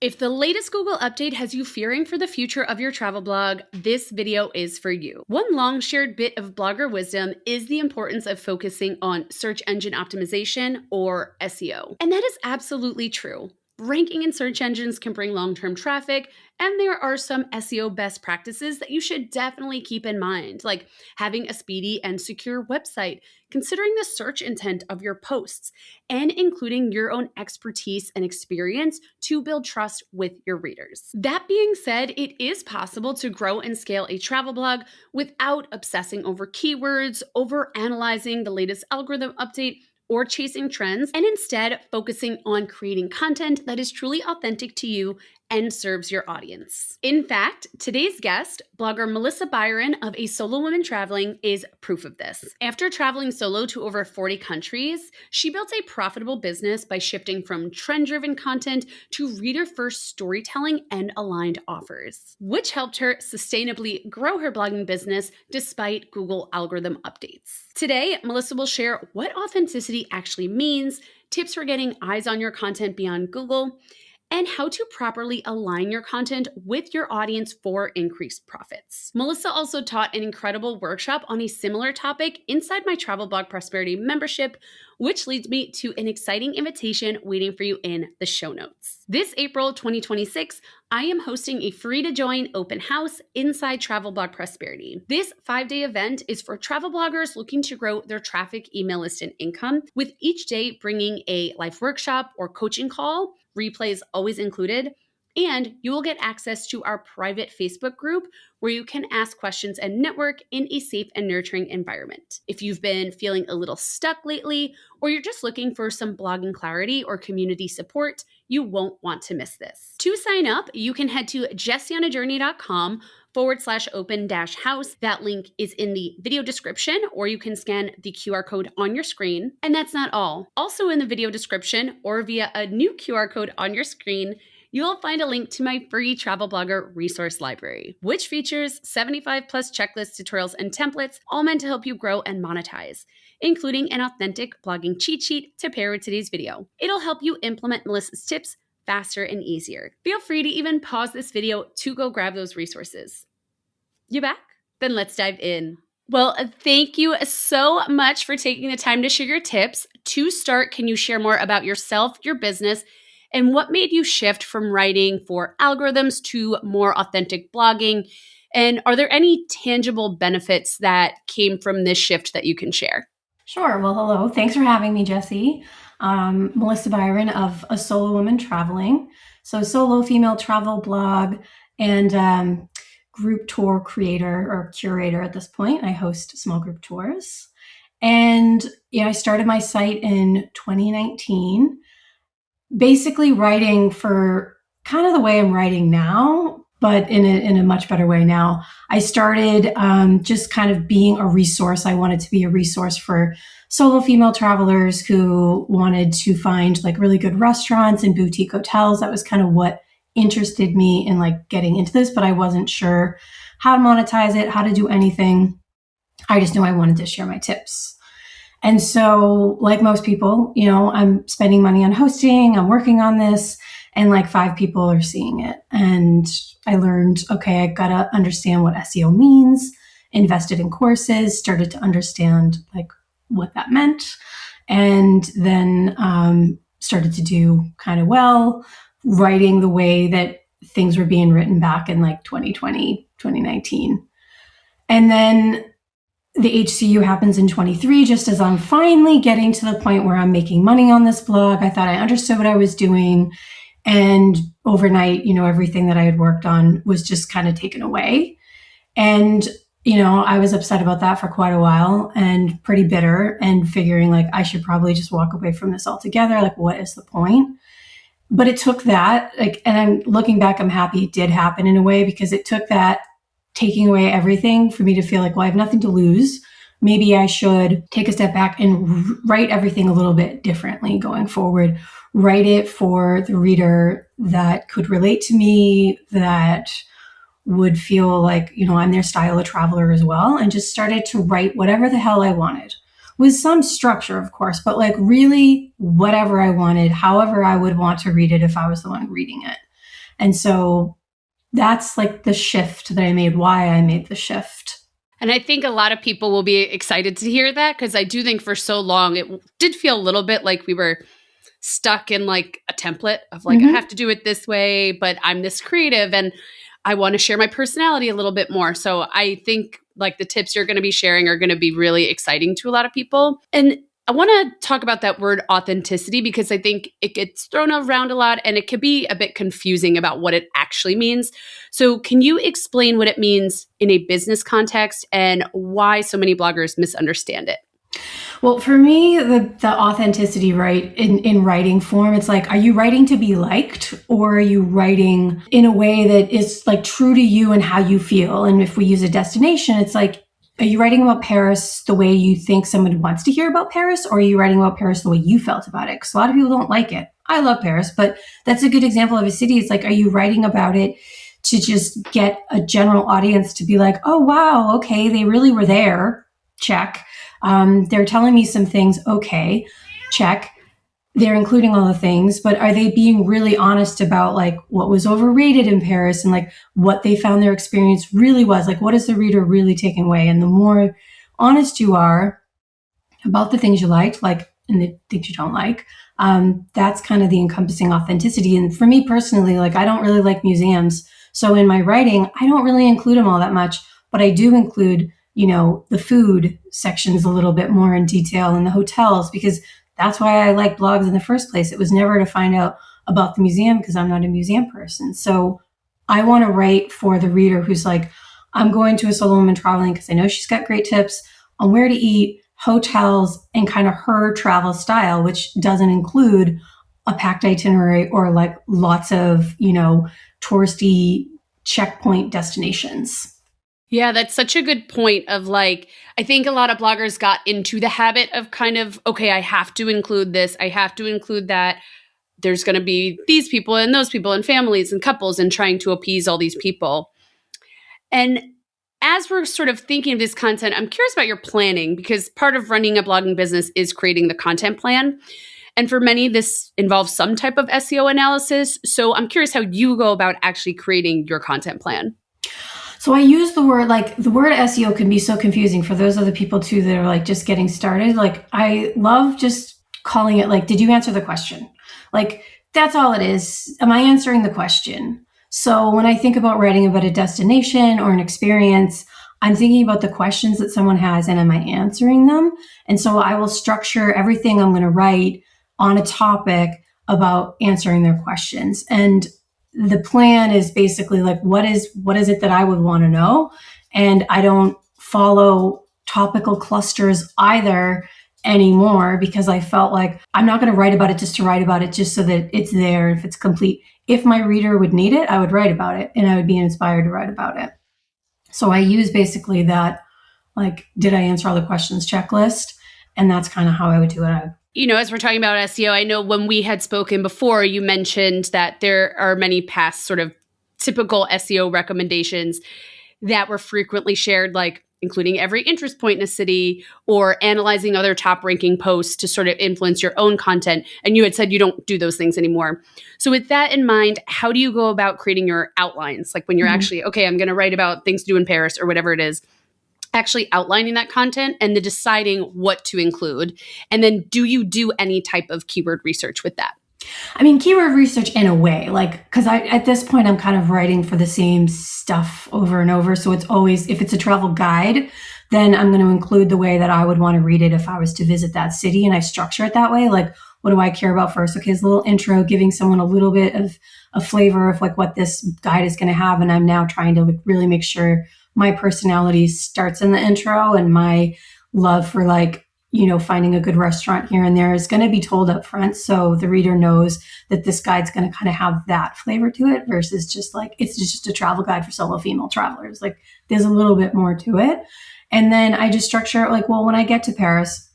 If the latest Google update has you fearing for the future of your travel blog, this video is for you. One long shared bit of blogger wisdom is the importance of focusing on search engine optimization, or SEO. And that is absolutely true. Ranking in search engines can bring long-term traffic, and there are some SEO best practices that you should definitely keep in mind, like having a speedy and secure website, considering the search intent of your posts, and including your own expertise and experience to build trust with your readers. That being said, it is possible to grow and scale a travel blog without obsessing over keywords, over analyzing the latest algorithm update, or chasing trends, and instead focusing on creating content that is truly authentic to you and serves your audience. In fact, today's guest, blogger Melissa Byron of A Solo Woman Traveling, is proof of this. After traveling solo to over 40 countries, she built a profitable business by shifting from trend-driven content to reader-first storytelling and aligned offers, which helped her sustainably grow her blogging business despite Google algorithm updates. Today, Melissa will share what authenticity actually means, tips for getting eyes on your content beyond Google, and how to properly align your content with your audience for increased profits. Melissa also taught an incredible workshop on a similar topic inside my Travel Blog Prosperity membership, which leads me to an exciting invitation waiting for you in the show notes. This April 2026, I am hosting a free-to-join open house inside Travel Blog Prosperity. This 5-day event is for travel bloggers looking to grow their traffic, email list, and income, with each day bringing a live workshop or coaching call, replays always included, and you will get access to our private Facebook group where you can ask questions and network in a safe and nurturing environment. If you've been feeling a little stuck lately, or you're just looking for some blogging clarity or community support, you won't want to miss this. To sign up, you can head to jessyonajourney.com/open-house. That link is in the video description, or you can scan the QR code on your screen. And that's not all. Also in the video description, or via a new QR code on your screen, you will find a link to my free travel blogger resource library, which features 75 plus checklists, tutorials, and templates, all meant to help you grow and monetize, including an authentic blogging cheat sheet to pair with today's video. It'll help you implement Melissa's tips faster and easier. Feel free to even pause this video to go grab those resources. You back? Then let's dive in. Well, thank you so much for taking the time to share your tips. To start, can you share more about yourself, your business, and what made you shift from writing for algorithms to more authentic blogging? And are there any tangible benefits that came from this shift that you can share? Sure. Well, hello. Thanks for having me, Jessie. Melissa Byron of A Solo Woman Traveling. So solo female travel blog and group tour creator or curator at this point. I host small group tours. And I started my site in 2019, basically writing for kind of the way I'm writing now, but in a much better way now. I started just kind of being a resource. I wanted to be a resource for solo female travelers who wanted to find like really good restaurants and boutique hotels. That was kind of what interested me in like getting into this, but I wasn't sure how to monetize it, how to do anything. I just knew I wanted to share my tips. And so like most people, I'm spending money on hosting, I'm working on this, and like 5 people are seeing it. And I learned, okay, I gotta understand what SEO means, invested in courses, started to understand like what that meant, and then started to do kind of well, writing the way that things were being written back in like 2020, 2019. And then the HCU happens in 23, just as I'm finally getting to the point where I'm making money on this blog. I thought I understood what I was doing. And overnight, everything that I had worked on was just kind of taken away. And, I was upset about that for quite a while and pretty bitter and figuring like I should probably just walk away from this altogether. Like, what is the point? But it took that, and I'm looking back, I'm happy it did happen in a way, because it took that taking away everything for me to feel like, well, I have nothing to lose. Maybe I should take a step back and write everything a little bit differently going forward. Write it for the reader that could relate to me, that would feel like, I'm their style of traveler as well. And just started to write whatever the hell I wanted, with some structure, of course, but like really whatever I wanted, however I would want to read it if I was the one reading it. And so that's like the shift that I made, why I made the shift. And I think a lot of people will be excited to hear that, because I do think for so long it did feel a little bit like we were stuck in like a template of like, I have to do it this way, but I'm this creative and I want to share my personality a little bit more. So I think like the tips you're going to be sharing are going to be really exciting to a lot of people. And I want to talk about that word authenticity, because I think it gets thrown around a lot and it could be a bit confusing about what it actually means. So can you explain what it means in a business context and why so many bloggers misunderstand it? Well, for me, the authenticity, right, in writing form, it's like, are you writing to be liked, or are you writing in a way that is like true to you and how you feel? And if we use a destination, it's like, are you writing about Paris the way you think someone wants to hear about Paris, or are you writing about Paris the way you felt about it? Because a lot of people don't like it. I love Paris, but that's a good example of a city. It's like, are you writing about it to just get a general audience to be like, oh, wow, okay, they really were there, check. They're telling me some things, okay, check. They're including all the things, but are they being really honest about like what was overrated in Paris and like what they found their experience really was? Like, what is the reader really taking away? And the more honest you are about the things you liked, like, and the things you don't like, that's kind of the encompassing authenticity. And for me personally, like, I don't really like museums. So in my writing, I don't really include them all that much, but I do include, you know, the food sections a little bit more in detail, and the hotels, because that's why I like blogs in the first place. It was never to find out about the museum, because I'm not a museum person. So I want to write for the reader who's like, I'm going to a solo woman traveling because I know she's got great tips on where to eat, hotels, and kind of her travel style, which doesn't include a packed itinerary or like lots of, you know, touristy checkpoint destinations. Yeah, that's such a good point of like, I think a lot of bloggers got into the habit of kind of, okay, I have to include this, I have to include that. There's going to be these people and those people and families and couples, and trying to appease all these people. And as we're sort of thinking of this content, I'm curious about your planning, because part of running a blogging business is creating the content plan. And for many, this involves some type of SEO analysis. So I'm curious how you go about actually creating your content plan. So I use the word, like, the word SEO can be so confusing for those other people too that are like just getting started. Like, I love just calling it like, did you answer the question? Like, that's all it is. Am I answering the question? So when I think about writing about a destination or an experience, I'm thinking about the questions that someone has, and am I answering them? And so I will structure everything I'm going to write on a topic about answering their questions. And the plan is basically like, what is it that I would want to know? And I don't follow topical clusters either anymore, because I felt like I'm not going to write about it just to write about it, just so that it's there, if it's complete. If my reader would need it, I would write about it, and I would be inspired to write about it. So I use basically that, like, did I answer all the questions checklist? And that's kind of how I would do it. You know, as we're talking about SEO, I know when we had spoken before, you mentioned that there are many past sort of typical SEO recommendations that were frequently shared, like including every interest point in a city, or analyzing other top ranking posts to sort of influence your own content. And you had said you don't do those things anymore. So with that in mind, how do you go about creating your outlines? Like when you're actually, okay, I'm going to write about things to do in Paris or whatever it is, actually outlining that content and then deciding what to include. And then do you do any type of keyword research with that? I mean, keyword research in a way, like, because at this point, I'm kind of writing for the same stuff over and over. So it's always, if it's a travel guide, then I'm going to include the way that I would want to read it if I was to visit that city. And I structure it that way. Like, what do I care about first? Okay, it's a little intro, giving someone a little bit of a flavor of like what this guide is going to have. And I'm now trying to really make sure my personality starts in the intro, and my love for, like, you know, finding a good restaurant here and there is going to be told up front. So the reader knows that this guide's going to kind of have that flavor to it, versus just like, it's just a travel guide for solo female travelers. Like, there's a little bit more to it. And then I just structure it like, well, when I get to Paris,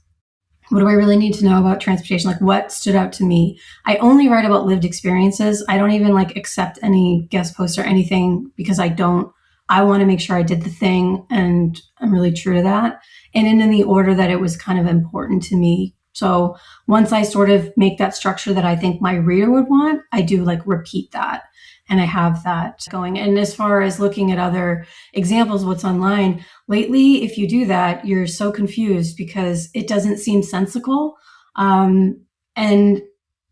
what do I really need to know about transportation? Like, what stood out to me? I only write about lived experiences. I don't even like accept any guest posts or anything, because I want to make sure I did the thing, and I'm really true to that. And in the order that it was kind of important to me. So once I sort of make that structure that I think my reader would want, I do like repeat that. and I have that going. And as far as looking at other examples of what's online lately, if you do that, you're so confused because it doesn't seem sensical. And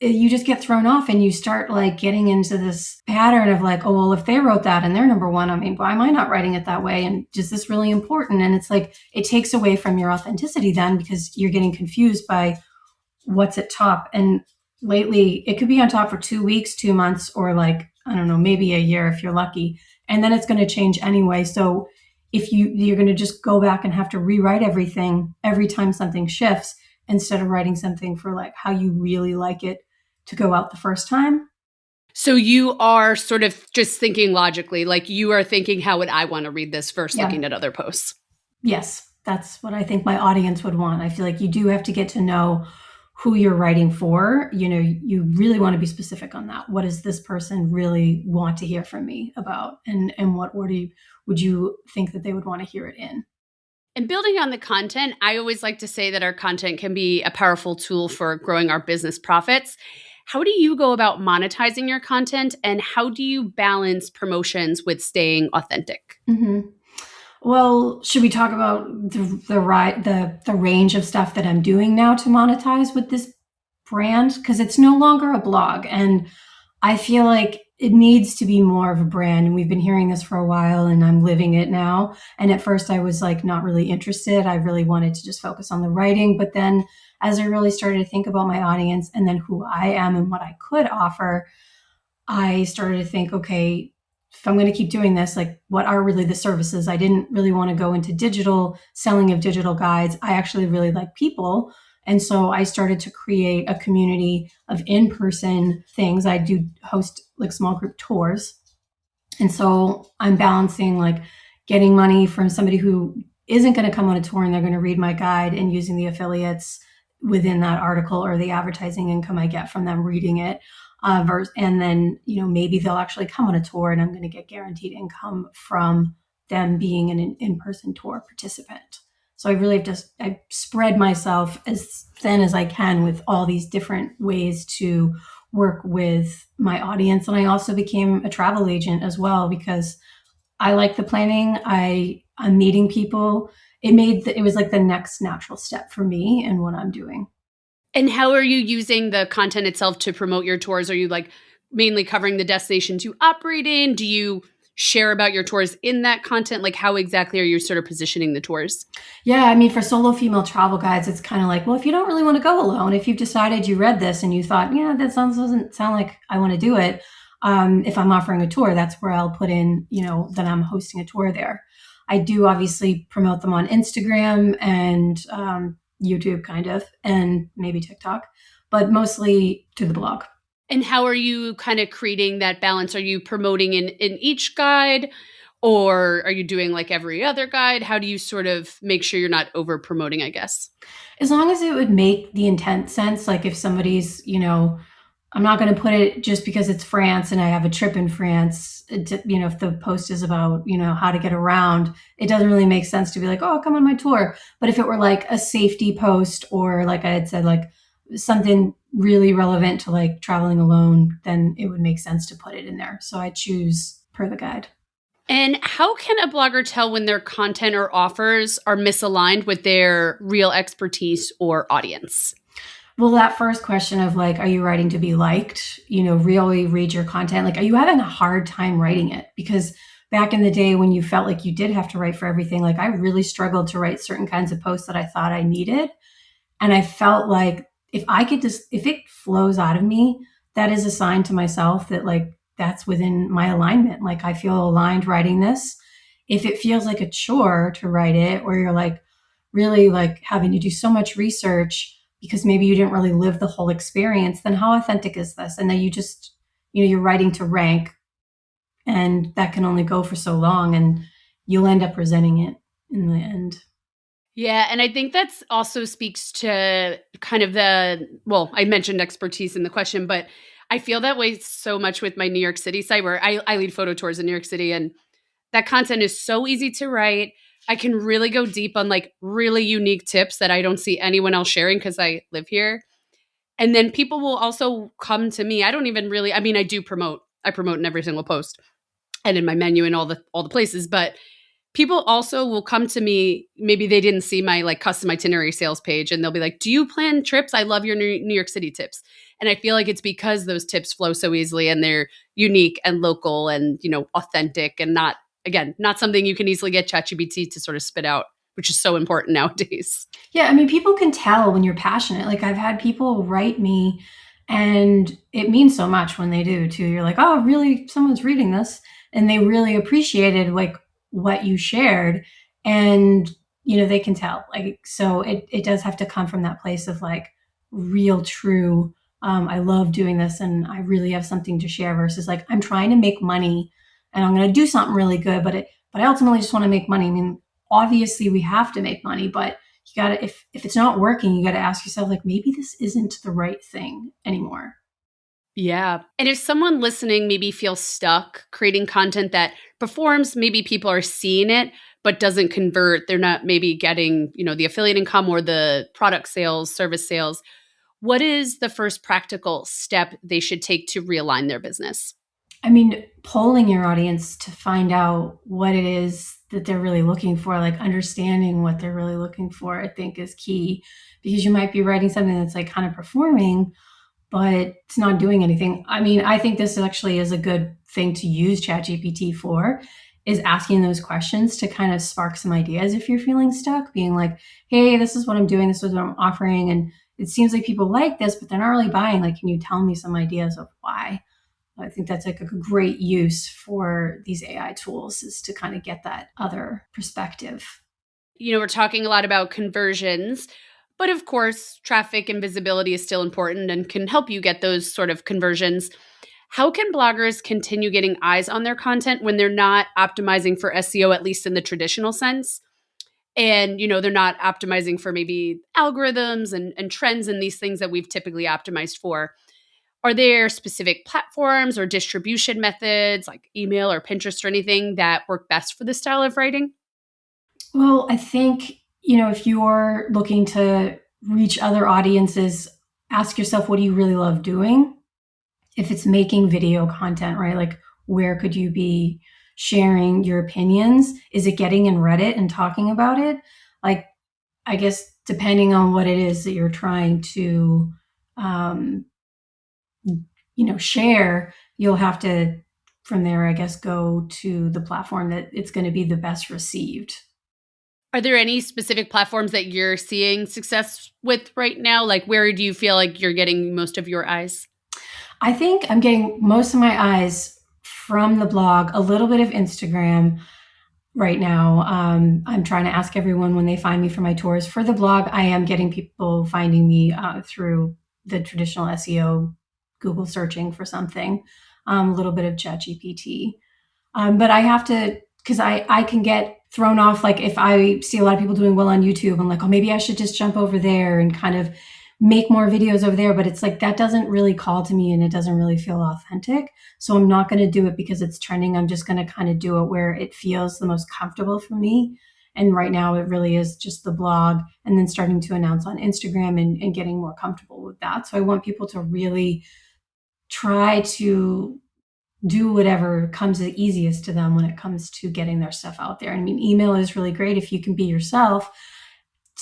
you just get thrown off and you start like getting into this pattern of like, oh, well, if they wrote that and they're number one, I mean, why am I not writing it that way? And is this really important? And it's like, it takes away from your authenticity then because you're getting confused by what's at top. And lately it could be on top for 2 weeks, 2 months, or like, I don't know, maybe a year if you're lucky. And then it's going to change anyway. So if you're going to just go back and have to rewrite everything every time something shifts instead of writing something for like how you really like it to go out the first time. So you are sort of just thinking logically, like you are thinking, how would I want to read this versus looking at other posts? Yes, that's what I think my audience would want. I feel like you do have to get to know who you're writing for. You know, you really want to be specific on that. What does this person really want to hear from me about? And what order would you think that they would want to hear it in? And building on the content, I always like to say that our content can be a powerful tool for growing our business profits. How do you go about monetizing your content, and how do you balance promotions with staying authentic? Mm-hmm. Well, should we talk about the range of stuff that I'm doing now to monetize with this brand? Because it's no longer a blog, and I feel like it needs to be more of a brand. And we've been hearing this for a while, and I'm living it now. And at first, I was like not really interested. I really wanted to just focus on the writing, but then as I really started to think about my audience and then who I am and what I could offer, I started to think, okay, if I'm going to keep doing this, like what are really the services? I didn't really want to go into digital selling of digital guides. I actually really like people. And so I started to create a community of in-person things. I do host like small group tours. And so I'm balancing like getting money from somebody who isn't going to come on a tour and they're going to read my guide and using the affiliates within that article or the advertising income I get from them reading it. And then, you know, maybe they'll actually come on a tour and I'm going to get guaranteed income from them being an in-person tour participant. So I really have I spread myself as thin as I can with all these different ways to work with my audience. And I also became a travel agent as well because I like the planning. I'm meeting people. It was like the next natural step for me and what I'm doing. And how are you using the content itself to promote your tours? Are you like mainly covering the destinations you operate in? Do you share about your tours in that content? Like how exactly are you sort of positioning the tours? Yeah, I mean, for solo female travel guides, it's kind of like, well, if you don't really want to go alone, if you've decided you read this and you thought, yeah, doesn't sound like I want to do it. If I'm offering a tour, that's where I'll put in, you know, that I'm hosting a tour there. I do obviously promote them on Instagram and YouTube kind of, and maybe TikTok, but mostly to the blog. And how are you kind of creating that balance? Are you promoting in each guide, or are you doing like every other guide? How do you sort of make sure you're not over promoting, I guess? As long as it would make the intent sense, like if somebody's, you know, I'm not going to put it just because it's France and I have a trip in France. You know, if the post is about, you know, how to get around, it doesn't really make sense to be like, oh, come on my tour. But if it were like a safety post or like I had said, like something really relevant to like traveling alone, then it would make sense to put it in there. So I choose per the guide. And how can a blogger tell when their content or offers are misaligned with their real expertise or audience? Well, that first question of like, are you writing to be liked? You know, really read your content. Like, are you having a hard time writing it? Because back in the day when you felt like you did have to write for everything, like I really struggled to write certain kinds of posts that I thought I needed. And I felt like if it flows out of me, that is a sign to myself that like, that's within my alignment. Like I feel aligned writing this. If it feels like a chore to write it, or you're like really like having to do so much research because maybe you didn't really live the whole experience, then how authentic is this? And then you just, you know, you're writing to rank and that can only go for so long and you'll end up resenting it in the end. Yeah, and I think that's also speaks to kind of I mentioned expertise in the question, but I feel that way so much with my New York City site where I lead photo tours in New York City, and that content is so easy to write. I can really go deep on like really unique tips that I don't see anyone else sharing because I live here. And then people will also come to me. I don't even really, I mean, I do promote I promote in every single post and in my menu and all the places. But people also will come to me, maybe they didn't see my like custom itinerary sales page, and they'll be like, do you plan trips? I love your New York City tips. And I feel like it's because those tips flow so easily and they're unique and local and, authentic and not, again, not something you can easily get ChatGPT to sort of spit out, which is so important nowadays. Yeah, I mean, people can tell when you're passionate. Like I've had people write me and it means so much when they do too. You're like, oh, really, someone's reading this and they really appreciated like what you shared. And, they can tell. Like, so it does have to come from that place of like real, true, I love doing this and I really have something to share versus like, I'm trying to make money and I'm going to do something really good, but I ultimately just want to make money. I mean, obviously we have to make money, but you gotta, if it's not working, you gotta ask yourself, like, maybe this isn't the right thing anymore. Yeah. And if someone listening maybe feels stuck creating content that performs, maybe people are seeing it, but doesn't convert, they're not maybe getting, the affiliate income or the product sales, service sales. What is the first practical step they should take to realign their business? I mean, polling your audience to find out what it is that they're really looking for, like understanding what they're really looking for, I think is key because you might be writing something that's like kind of performing, but it's not doing anything. I mean, I think this actually is a good thing to use ChatGPT for, is asking those questions to kind of spark some ideas if you're feeling stuck, being like, hey, this is what I'm doing, this is what I'm offering, and it seems like people like this, but they're not really buying. Like, can you tell me some ideas of why? I think that's like a great use for these AI tools, is to kind of get that other perspective. We're talking a lot about conversions, but of course, traffic and visibility is still important and can help you get those sort of conversions. How can bloggers continue getting eyes on their content when they're not optimizing for SEO, at least in the traditional sense? And, they're not optimizing for maybe algorithms and trends and these things that we've typically optimized for. Are there specific platforms or distribution methods like email or Pinterest or anything that work best for this style of writing? Well, I think, if you're looking to reach other audiences, ask yourself, what do you really love doing? If it's making video content, right? Like, where could you be sharing your opinions? Is it getting in Reddit and talking about it? Like, I guess depending on what it is that you're trying to, um, share, you'll have to, from there, I guess, go to the platform that it's going to be the best received. Are there any specific platforms that you're seeing success with right now? Like, where do you feel like you're getting most of your eyes? I think I'm getting most of my eyes from the blog, a little bit of Instagram right now. I'm trying to ask everyone when they find me for my tours. For the blog, I am getting people finding me through the traditional SEO, Google searching for something, a little bit of ChatGPT. But I have to, because I can get thrown off. Like if I see a lot of people doing well on YouTube, I'm like, oh, maybe I should just jump over there and kind of make more videos over there. But it's like, that doesn't really call to me and it doesn't really feel authentic. So I'm not going to do it because it's trending. I'm just going to kind of do it where it feels the most comfortable for me. And right now it really is just the blog, and then starting to announce on Instagram and getting more comfortable with that. So I want people to really try to do whatever comes the easiest to them when it comes to getting their stuff out there. I mean, email is really great if you can be yourself.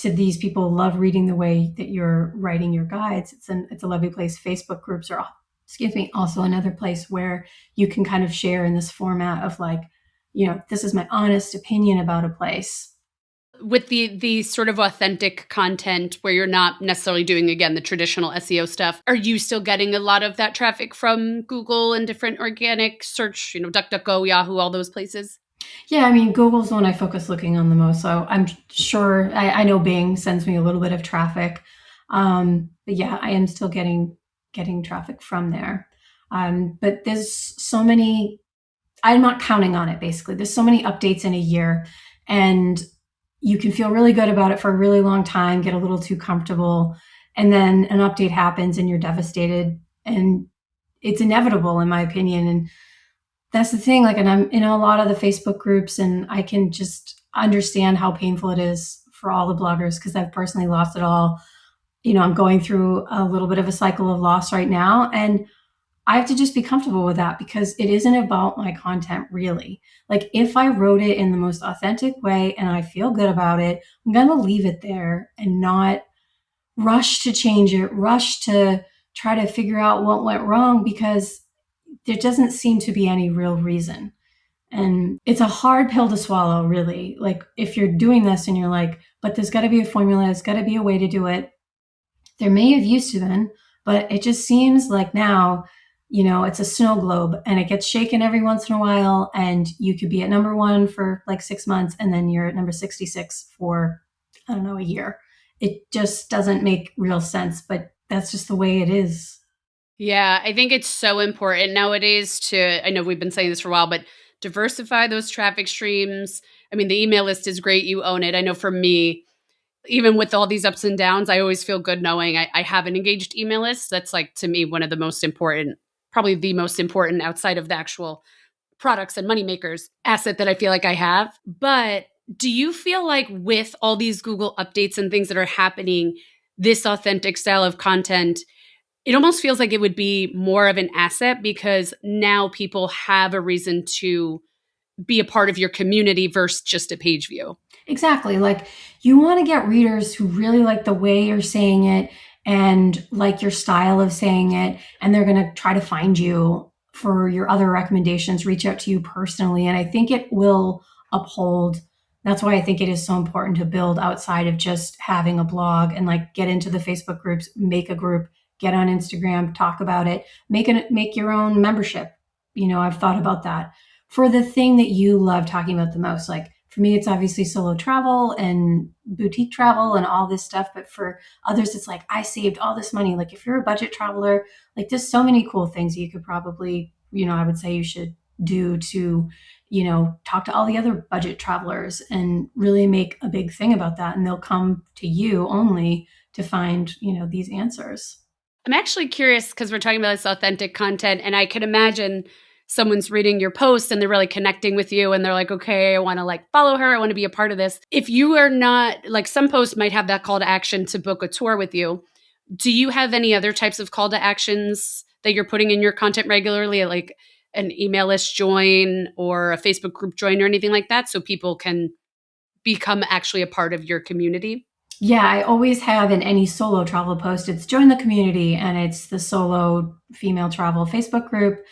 To these people, love reading the way that you're writing your guides. It's a lovely place. Facebook groups are, also another place where you can kind of share in this format of like, this is my honest opinion about a place. With the sort of authentic content where you're not necessarily doing, again, the traditional SEO stuff, are you still getting a lot of that traffic from Google and different organic search, DuckDuckGo, Yahoo, all those places? Yeah, I mean, Google's the one I focus looking on the most. So I'm sure, I know Bing sends me a little bit of traffic. But yeah, I am still getting traffic from there. But there's so many, I'm not counting on it basically. There's so many updates in a year, and you can feel really good about it for a really long time, get a little too comfortable, and then an update happens and you're devastated. And it's inevitable, in my opinion. And that's the thing. Like, and I'm in a lot of the Facebook groups, and I can just understand how painful it is for all the bloggers because I've personally lost it all. I'm going through a little bit of a cycle of loss right now. And I have to just be comfortable with that because it isn't about my content really. Like if I wrote it in the most authentic way and I feel good about it, I'm going to leave it there and not rush to change it, rush to try to figure out what went wrong because there doesn't seem to be any real reason. And it's a hard pill to swallow, really. Like if you're doing this and you're like, but there's got to be a formula, there's got to be a way to do it. There may have used to been, but it just seems like now, it's a snow globe and it gets shaken every once in a while. And you could be at number one for like 6 months and then you're at number 66 for, I don't know, a year. It just doesn't make real sense, but that's just the way it is. Yeah, I think it's so important nowadays I know we've been saying this for a while, but diversify those traffic streams. I mean, the email list is great. You own it. I know for me, even with all these ups and downs, I always feel good knowing I have an engaged email list. That's like, to me, one of the most important, probably the most important outside of the actual products and moneymakers asset that I feel like I have. But do you feel like with all these Google updates and things that are happening, this authentic style of content, it almost feels like it would be more of an asset because now people have a reason to be a part of your community versus just a page view? Exactly. Like you want to get readers who really like the way you're saying it and like your style of saying it. And they're going to try to find you for your other recommendations, reach out to you personally. And I think it will uphold. That's why I think it is so important to build outside of just having a blog and like get into the Facebook groups, make a group, get on Instagram, talk about it, make your own membership. I've thought about that for the thing that you love talking about the most. Like for me, it's obviously solo travel and boutique travel and all this stuff. But for others, it's like, I saved all this money. Like if you're a budget traveler, like there's so many cool things you could probably, I would say you should do to, talk to all the other budget travelers and really make a big thing about that. And they'll come to you only to find, these answers. I'm actually curious because we're talking about this authentic content, and I can imagine someone's reading your post and they're really connecting with you and they're like, okay, I want to like follow her. I want to be a part of this. If you are not, like some posts might have that call to action to book a tour with you. Do you have any other types of call to actions that you're putting in your content regularly, like an email list join or a Facebook group join or anything like that, so people can become actually a part of your community? Yeah, I always have in any solo travel post, it's join the community and it's the solo female travel Facebook group.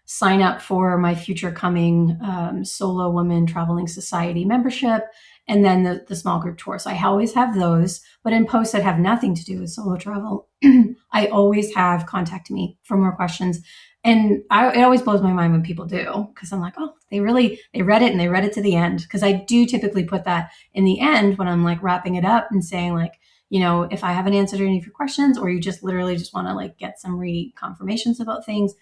Sign up for my future coming solo women traveling society membership, and then the small group tour. So I always have those, but in posts that have nothing to do with solo travel, I always have contact me for more questions. And it always blows my mind when people do, because I'm like, oh, they read it and they read it to the end. Because I do typically put that in the end when I'm like wrapping it up and saying like, if I haven't answered any of your questions or you just literally just want to like get some confirmations about things,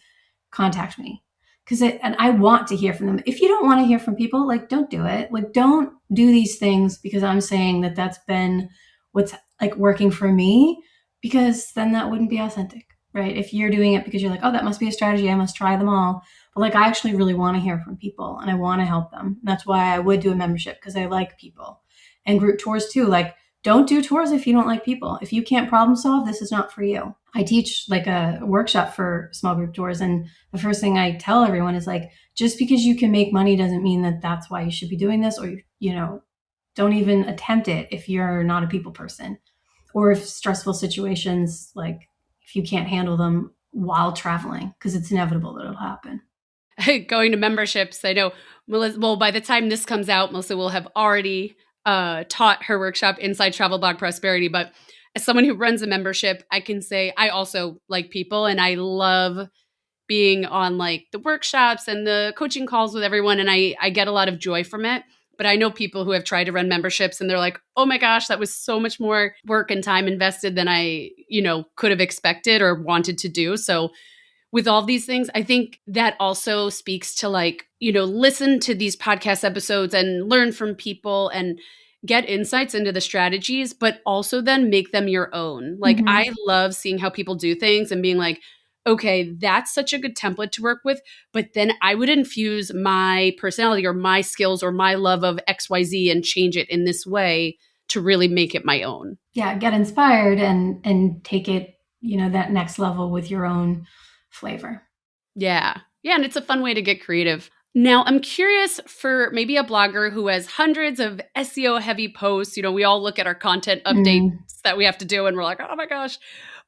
contact me. And I want to hear from them. If you don't want to hear from people, like don't do it. Like don't do these things because I'm saying that that's been what's like working for me, because then that wouldn't be authentic. Right? If you're doing it because you're like, oh, that must be a strategy, I must try them all. But like, I actually really want to hear from people and I want to help them. And that's why I would do a membership, because I like people. And group tours too. Like, don't do tours if you don't like people. If you can't problem solve, this is not for you. I teach like a workshop for small group tours. And the first thing I tell everyone is like, just because you can make money doesn't mean that that's why you should be doing this. Or, don't even attempt it if you're not a people person. Or if stressful situations, like if you can't handle them while traveling, because it's inevitable that it'll happen. Going to memberships, I know, well, by the time this comes out, Melissa will have already taught her workshop, Inside Travel Blog Prosperity. But as someone who runs a membership, I can say I also like people and I love being on like the workshops and the coaching calls with everyone. And I get a lot of joy from it. But I know people who have tried to run memberships and they're like, oh my gosh, that was so much more work and time invested than I, could have expected or wanted to do. So with all these things, I think that also speaks to like, listen to these podcast episodes and learn from people and get insights into the strategies, but also then make them your own. Like I love seeing how people do things and being like, okay, that's such a good template to work with, but then I would infuse my personality or my skills or my love of XYZ and change it in this way to really make it my own. Yeah, get inspired and take it, that next level with your own flavor. Yeah. Yeah. And it's a fun way to get creative. Now, I'm curious for maybe a blogger who has hundreds of SEO heavy posts. We all look at our content updates that we have to do and we're like, oh my gosh.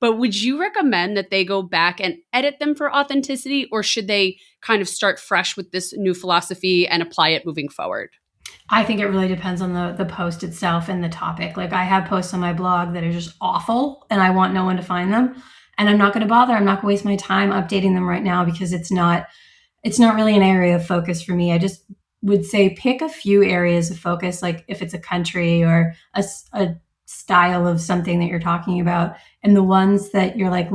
But would you recommend that they go back and edit them for authenticity, or should they kind of start fresh with this new philosophy and apply it moving forward? I think it really depends on the post itself and the topic. Like, I have posts on my blog that are just awful and I want no one to find them. And I'm not going to bother. I'm not going to waste my time updating them right now because it's not really an area of focus for me. I just would say pick a few areas of focus, like if it's a country or a style of something that you're talking about, and the ones that you're like,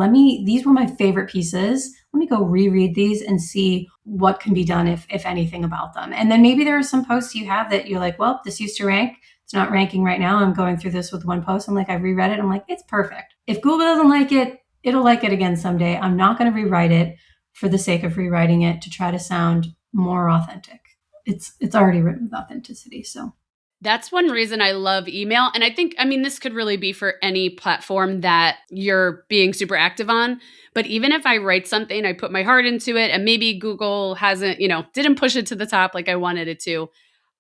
these were my favorite pieces. Let me go reread these and see what can be done, if anything, about them. And then maybe there are some posts you have that you're like, well, this used to rank. It's not ranking right now. I'm going through this with one post. I'm like, I reread it. I'm like, it's perfect. If Google doesn't like it, it'll like it again someday. I'm not going to rewrite it for the sake of rewriting it to try to sound more authentic. It's already written with authenticity. So that's one reason I love email. And I think, this could really be for any platform that you're being super active on. But even if I write something, I put my heart into it, and maybe Google hasn't, didn't push it to the top like I wanted it to,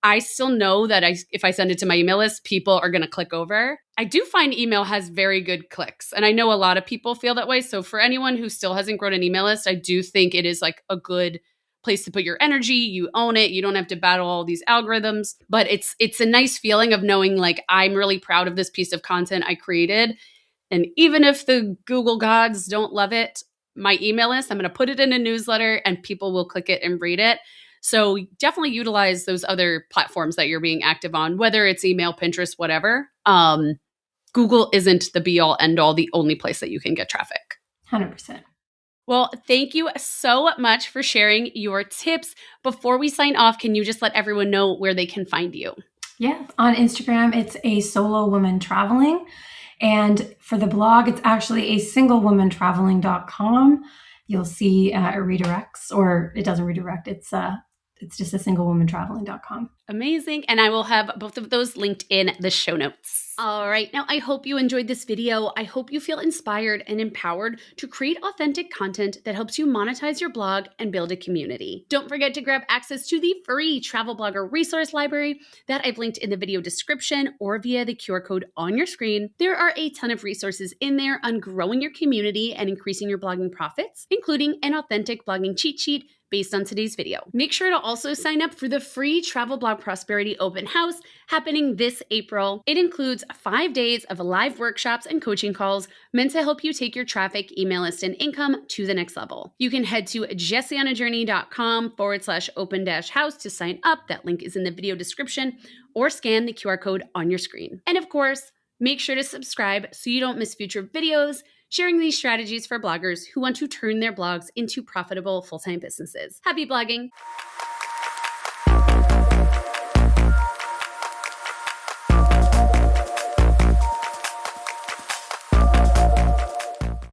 I still know that if I send it to my email list, people are going to click over. I do find email has very good clicks. And I know a lot of people feel that way. So for anyone who still hasn't grown an email list, I do think it is like a good place to put your energy. You own it. You don't have to battle all these algorithms. But it's a nice feeling of knowing, like, I'm really proud of this piece of content I created. And even if the Google gods don't love it, my email list, I'm going to put it in a newsletter and people will click it and read it. So definitely utilize those other platforms that you're being active on, whether it's email, Pinterest, whatever. Google isn't the be all end all, the only place that you can get traffic. 100%. Well, thank you so much for sharing your tips. Before we sign off, can you just let everyone know where they can find you? Yeah, on Instagram, it's a solo woman traveling. And for the blog, it's actually a singlewomantraveling.com. You'll see it redirects, or it doesn't redirect. It's just a singlewomantraveling.com. Amazing. And I will have both of those linked in the show notes. All right. Now, I hope you enjoyed this video. I hope you feel inspired and empowered to create authentic content that helps you monetize your blog and build a community. Don't forget to grab access to the free travel blogger resource library that I've linked in the video description or via the QR code on your screen. There are a ton of resources in there on growing your community and increasing your blogging profits, including an authentic blogging cheat sheet based on today's video. Make sure to also sign up for the free Travel Blog Prosperity Open House happening this April. It includes 5 days of live workshops and coaching calls meant to help you take your traffic, email list, and income to the next level. You can head to jessieonajourney.com/open-house to sign up. That link is in the video description, or scan the QR code on your screen. And of course, make sure to subscribe so you don't miss future videos sharing these strategies for bloggers who want to turn their blogs into profitable full-time businesses. Happy blogging!